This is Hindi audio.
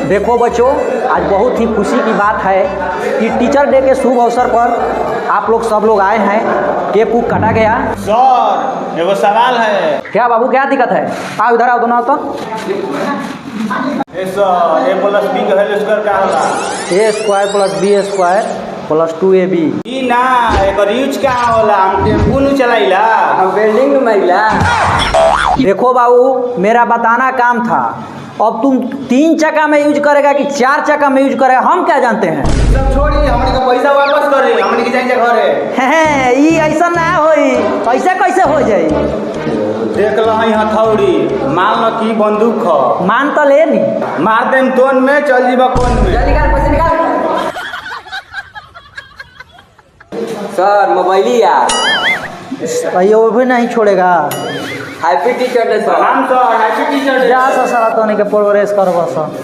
देखो बच्चों, आज बहुत ही खुशी की बात है कि टीचर डे के शुभ अवसर पर आप लोग सब लोग आए हैं। केक कूक काटा गया। सर एगो सवाल है। क्या बाबू, क्या दिक्कत है? आओ इधर आओ, दोनों आओ तो। सर ए प्लस बी का होल स्क्वायर का होला? A square plus B square plus 2ab। ई ना एकर यूज का होला? हम टेम्पू नु चलाइला, हम वेल्डिंग नु माइला। देखो बाबू, मेरा बताना काम था। अब तुम 3 चक्का में यूज करेगा कि 4 चक्का में यूज करेगा, हम क्या जानते हैं। सब छोड़ी, हमने का पैसा वापस करे, हमने के जाए घरे। हैं, ई ऐसा ना होई। पैसा कैसे हो जाई? देख लो हई हथौड़ी, मान लो की बंदूक ह, मान तो ले नी। मार देम तोन में, चल जीबा कोन में। निकाल पैसे निकाल। सर मोबाइल यार ये वो भी नहीं छोड़ेगा। Happy teacher day sir. हम सर हैप्पी टीचर डे। जा सारा तो नहीं के प्रोग्रेस करबो सब।